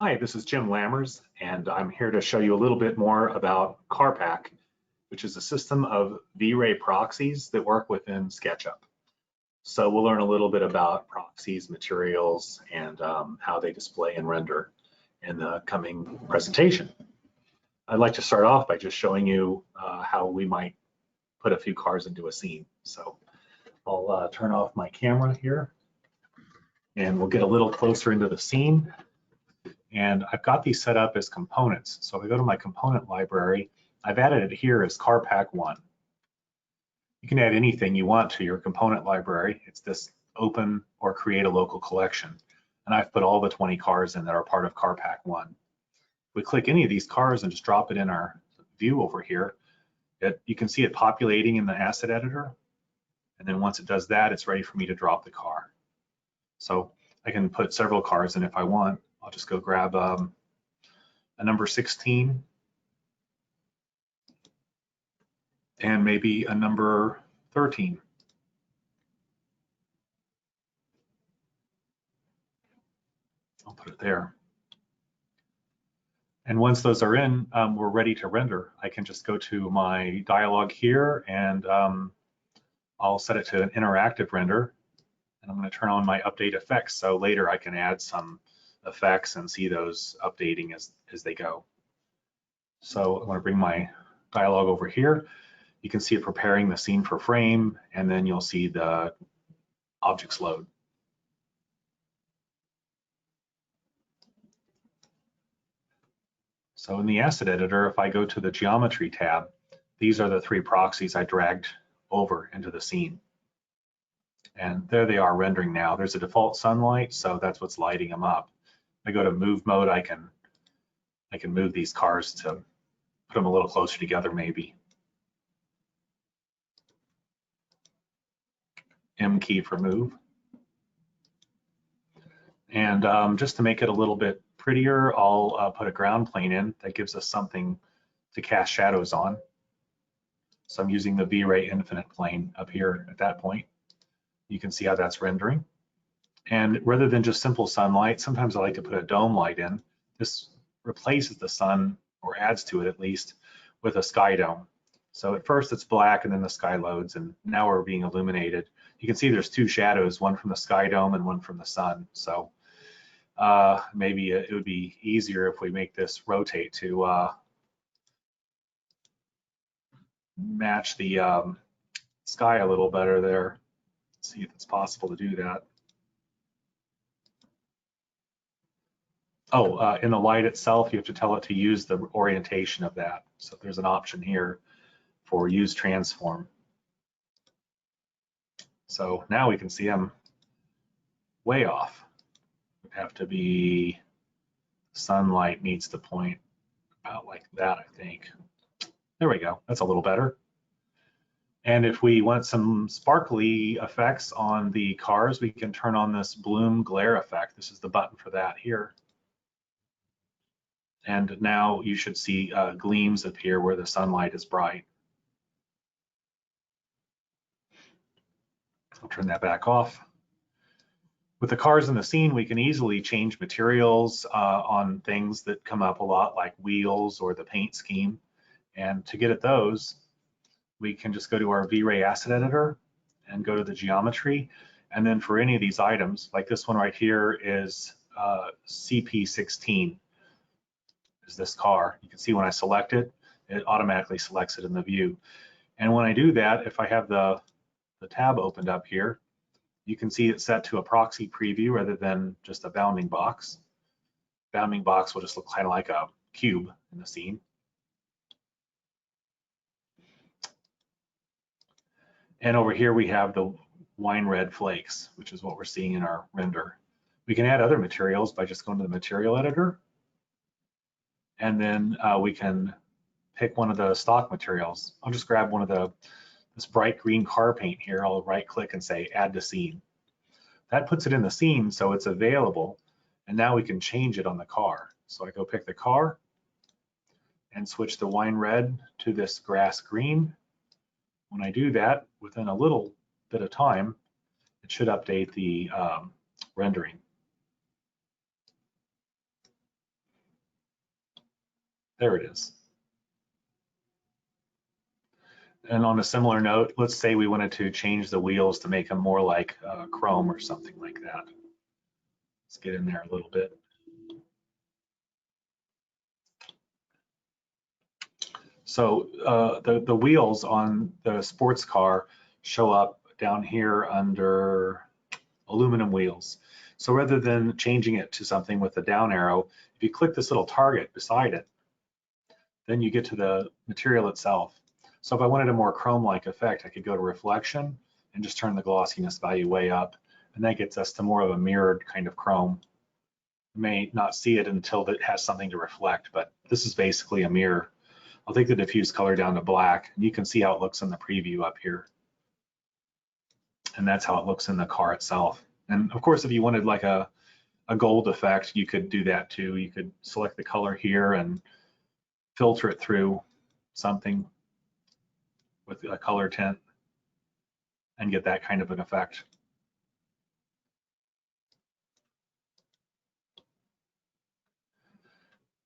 Hi, this is Jim Lammers, and I'm here to show you a little bit more about CarPack, which is a system of V-Ray proxies that work within SketchUp. So we'll learn a little bit about proxies, materials, and how they display and render in the coming presentation. I'd like to start off by just showing you how we might put a few cars into a scene. So I'll turn off my camera here, and we'll get a little closer into the scene. And I've got these set up as components. So if I go to my component library, I've added it here as CarPack 1. You can add anything you want to your component library. It's this open or create a local collection. And I've put all the 20 cars in that are part of CarPack 1. If we click any of these cars and just drop it in our view over here, you can see it populating in the asset editor. And then once it does that, it's ready for me to drop the car. So I can put several cars in if I want. I'll just go grab a number 16 and maybe a number 13. I'll put it there. And once those are in, we're ready to render. I can just go to my dialog here and I'll set it to an interactive render. And I'm going to turn on my update effects so later I can add some effects and see those updating as they go. So I'm going to bring my dialog over here. You can see it preparing the scene for frame, and then you'll see the objects load. So in the asset editor, if I go to the geometry tab, these are the 3 proxies I dragged over into the scene. And there they are rendering now. There's a default sunlight, so that's what's lighting them up. I go to move mode, I can move these cars to put them a little closer together maybe. M key for move. And just to make it a little bit prettier, I'll put a ground plane in that gives us something to cast shadows on. So I'm using the V-Ray infinite plane up here at that point. You can see how that's rendering. And rather than just simple sunlight, sometimes I like to put a dome light in. This replaces the sun, or adds to it at least, with a sky dome. So at first it's black and then the sky loads, and now we're being illuminated. You can see there's 2 shadows, one from the sky dome and one from the sun. So maybe it would be easier if we make this rotate to match the sky a little better there. Let's see if it's possible to do that. Oh, in the light itself, you have to tell it to use the orientation of that. So there's an option here for use transform. So now we can see I'm way off. It would have to be sunlight needs to point about like that, I think. There we go. That's a little better. And if we want some sparkly effects on the cars, we can turn on this bloom glare effect. This is the button for that here. And now you should see gleams appear where the sunlight is bright. I'll turn that back off. With the cars in the scene, we can easily change materials on things that come up a lot, like wheels or the paint scheme. And to get at those, we can just go to our V-Ray asset editor and go to the geometry. And then for any of these items, like this one right here is CP16. Is this car. You can see when I select it, it automatically selects it in the view. And when I do that, if I have the tab opened up here, you can see it's set to a proxy preview rather than just a bounding box. Bounding box will just look kind of like a cube in the scene. And over here we have the wine red flakes, which is what we're seeing in our render. We can add other materials by just going to the material editor. And then we can pick one of the stock materials. I'll just grab one of this bright green car paint here. I'll right click and say add to scene. That puts it in the scene so it's available. And now we can change it on the car. So I go pick the car and switch the wine red to this grass green. When I do that, within a little bit of time, it should update the rendering. There it is. And on a similar note, let's say we wanted to change the wheels to make them more like chrome or something like that. Let's get in there a little bit. So the wheels on the sports car show up down here under aluminum wheels. So rather than changing it to something with a down arrow, if you click this little target beside it, then you get to the material itself. So if I wanted a more chrome-like effect, I could go to reflection and just turn the glossiness value way up. And that gets us to more of a mirrored kind of chrome. You may not see it until it has something to reflect, but this is basically a mirror. I'll take the diffuse color down to black, and you can see how it looks in the preview up here. And that's how it looks in the car itself. And of course, if you wanted like a gold effect, you could do that too. You could select the color here and filter it through something with a color tint and get that kind of an effect.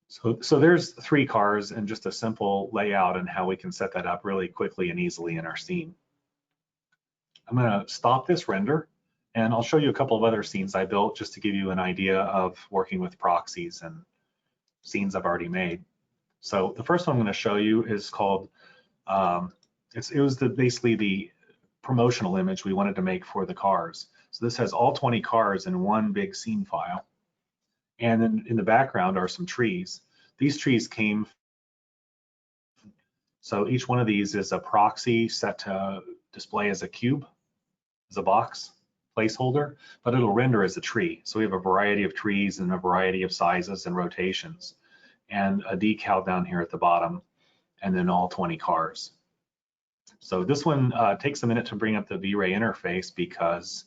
So there's 3 cars and just a simple layout and how we can set that up really quickly and easily in our scene. I'm going to stop this render and I'll show you a couple of other scenes I built just to give you an idea of working with proxies and scenes I've already made. So the first one I'm going to show you is called, it was basically the promotional image we wanted to make for the cars. So this has all 20 cars in one big scene file. And then in the background are some trees. These trees came, so each one of these is a proxy set to display as a cube, as a box placeholder, but it'll render as a tree. So we have a variety of trees and a variety of sizes and rotations, and a decal down here at the bottom, and then all 20 cars. So this one takes a minute to bring up the V-Ray interface because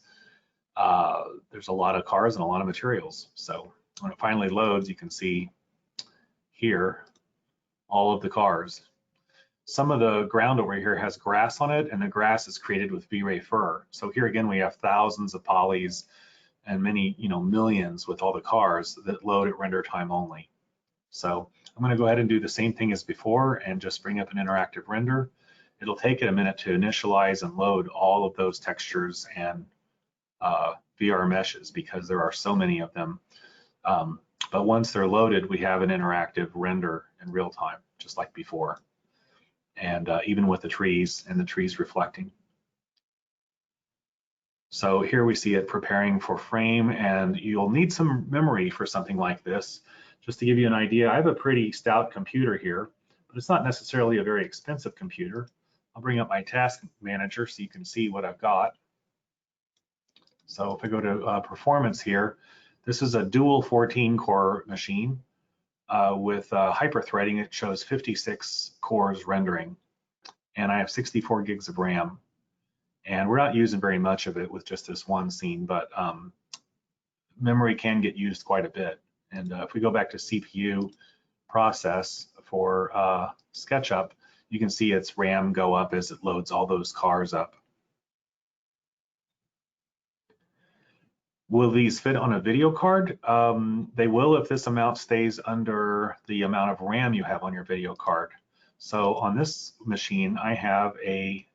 there's a lot of cars and a lot of materials. So when it finally loads, you can see here all of the cars. Some of the ground over here has grass on it, and the grass is created with V-Ray fur. So here again, we have thousands of polys and many, millions with all the cars that load at render time only. So I'm going to go ahead and do the same thing as before and just bring up an interactive render. It'll take it a minute to initialize and load all of those textures and VR meshes because there are so many of them. But once they're loaded, we have an interactive render in real time, just like before. And even with the trees and the trees reflecting. So here we see it preparing for frame, and you'll need some memory for something like this. Just to give you an idea, I have a pretty stout computer here, but it's not necessarily a very expensive computer. I'll bring up my task manager so you can see what I've got. So if I go to performance here, this is a dual 14-core machine with hyper-threading. It shows 56 cores rendering, and I have 64 gigs of RAM. And we're not using very much of it with just this one scene, but memory can get used quite a bit. And if we go back to CPU process for SketchUp, you can see its RAM go up as it loads all those cars up. Will these fit on a video card? They will if this amount stays under the amount of RAM you have on your video card. So on this machine, I have a,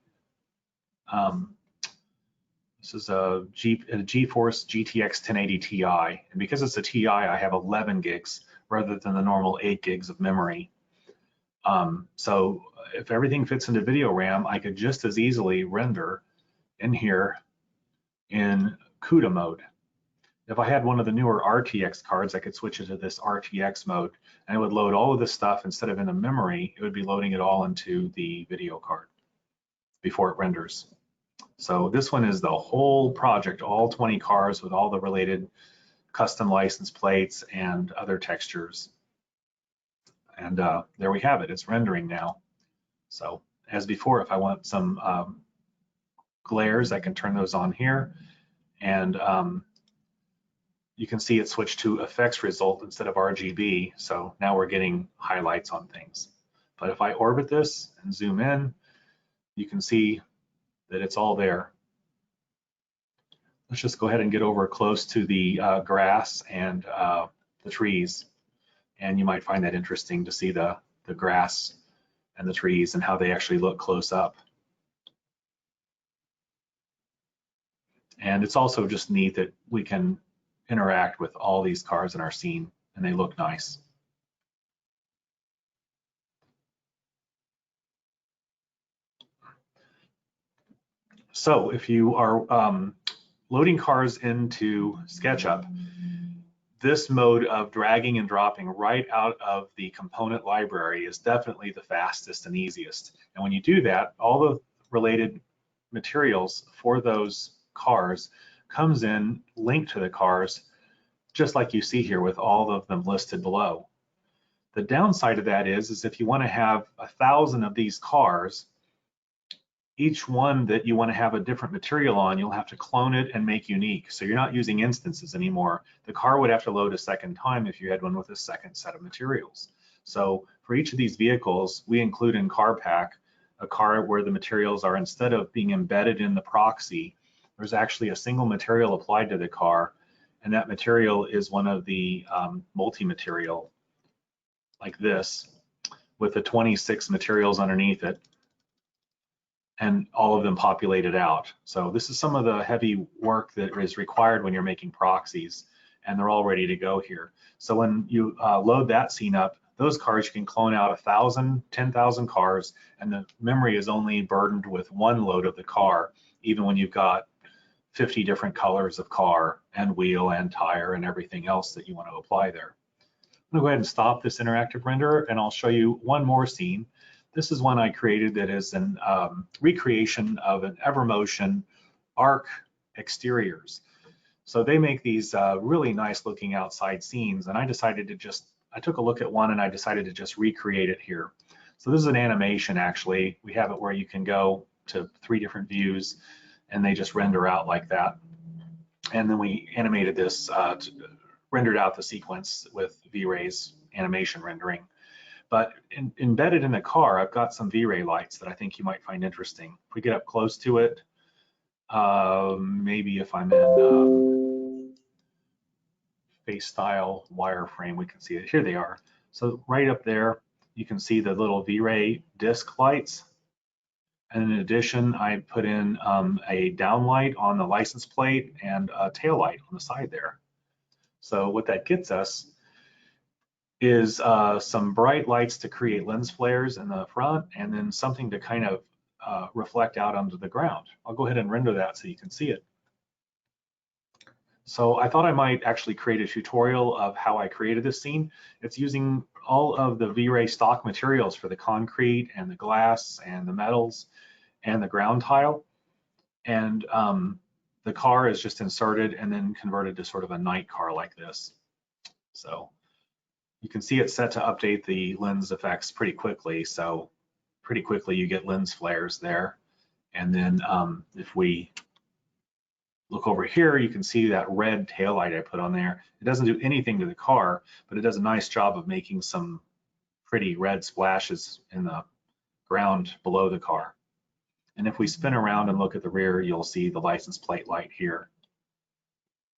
this is a GeForce GTX 1080 Ti. And because it's a Ti, I have 11 gigs rather than the normal 8 gigs of memory. So if everything fits into video RAM, I could just as easily render in here in CUDA mode. If I had one of the newer RTX cards, I could switch it to this RTX mode, and it would load all of this stuff instead of in a memory. It would be loading it all into the video card before it renders. So this one is the whole project, all 20 cars with all the related custom license plates and other textures. And there we have it. It's rendering now. So as before, if I want some glares, I can turn those on here, and you can see it switched to effects result instead of RGB. So now we're getting highlights on things. But if I orbit this and zoom in, you can see that it's all there. Let's just go ahead and get over close to the grass and the trees. And you might find that interesting to see the the grass and the trees and how they actually look close up. And it's also just neat that we can interact with all these cars in our scene and they look nice. So if you are loading cars into SketchUp, this mode of dragging and dropping right out of the component library is definitely the fastest and easiest. And when you do that, all the related materials for those cars comes in linked to the cars, just like you see here with all of them listed below. The downside of that is if you want to have 1,000 of these cars, each one that you want to have a different material on, you'll have to clone it and make unique. So you're not using instances anymore. The car would have to load a second time if you had one with a second set of materials. So for each of these vehicles, we include in CarPack a car where the materials are, instead of being embedded in the proxy, there's actually a single material applied to the car, and that material is one of the multi-material, like this, with the 26 materials underneath it, and all of them populated out. So this is some of the heavy work that is required when you're making proxies, and they're all ready to go here. So when you load that scene up, those cars, you can clone out 1,000, 10,000 cars, and the memory is only burdened with one load of the car, even when you've got 50 different colors of car and wheel and tire and everything else that you want to apply there. I'm gonna go ahead and stop this interactive renderer, and I'll show you one more scene. This is one I created that is an recreation of an Evermotion ARC exteriors. So they make these really nice looking outside scenes, and I took a look at one and I decided to just recreate it here. So this is an animation actually. We have it where you can go to 3 different views and they just render out like that. And then we animated this, rendered out the sequence with V-Ray's animation rendering. But embedded in the car, I've got some V-Ray lights that I think you might find interesting. If we get up close to it, maybe if I'm in face style wireframe, we can see it. Here they are. So right up there, you can see the little V-Ray disc lights. And in addition, I put in a downlight on the license plate and a tail light on the side there. So what that gets us is some bright lights to create lens flares in the front, and then something to kind of reflect out onto the ground. I'll go ahead and render that so you can see it. So I thought I might actually create a tutorial of how I created this scene. It's using all of the V-Ray stock materials for the concrete and the glass and the metals and the ground tile. And the car is just inserted and then converted to sort of a night car like this. So you can see it's set to update the lens effects pretty quickly. So pretty quickly you get lens flares there. And then if we look over here, you can see that red taillight I put on there. It doesn't do anything to the car, but it does a nice job of making some pretty red splashes in the ground below the car. And if we spin around and look at the rear, you'll see the license plate light here,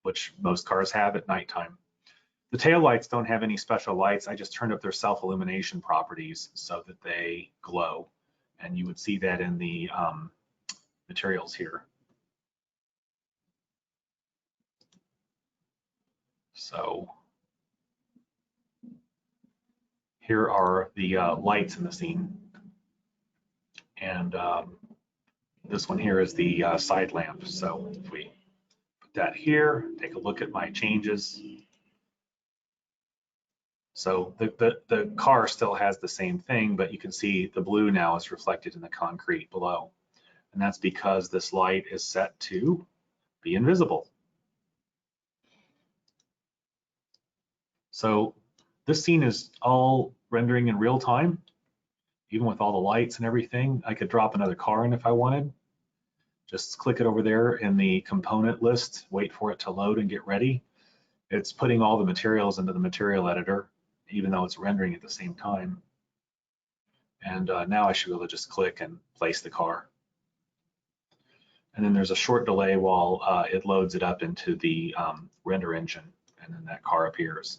which most cars have at nighttime. The tail lights don't have any special lights. I just turned up their self-illumination properties so that they glow. And you would see that in the materials here. So here are the lights in the scene. And this one here is the side lamp. So if we put that here, take a look at my changes. So the car still has the same thing, but you can see the blue now is reflected in the concrete below. And that's because this light is set to be invisible. So this scene is all rendering in real time, even with all the lights and everything. I could drop another car in if I wanted. Just click it over there in the component list, wait for it to load and get ready. It's putting all the materials into the material editor, even though it's rendering at the same time. And now I should be able to just click and place the car. And then there's a short delay while it loads it up into the render engine, and then that car appears.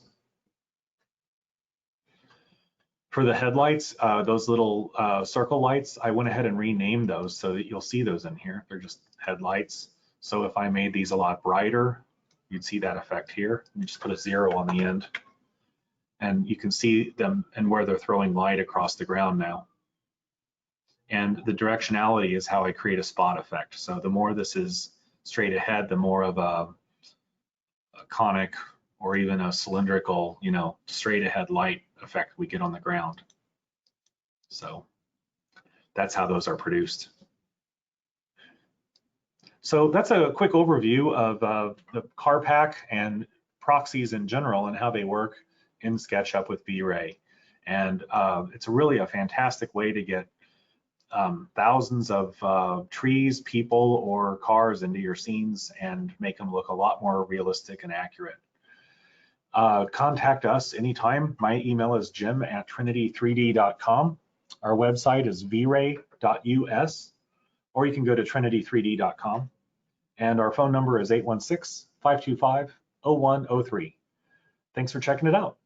For the headlights, those little circle lights, I went ahead and renamed those so that you'll see those in here. They're just headlights. So if I made these a lot brighter, you'd see that effect here. You just put a 0 on the end. And you can see them and where they're throwing light across the ground now. And the directionality is how I create a spot effect. So the more this is straight ahead, the more of a conic or even a cylindrical, straight ahead light effect we get on the ground. So that's how those are produced. So that's a quick overview of the CarPack and proxies in general and how they work in SketchUp with V-Ray. And it's really a fantastic way to get thousands of trees, people, or cars into your scenes and make them look a lot more realistic and accurate. Contact us anytime. My email is jim@trinity3d.com. Our website is vray.us, or you can go to trinity3d.com. And our phone number is 816-525-0103. Thanks for checking it out.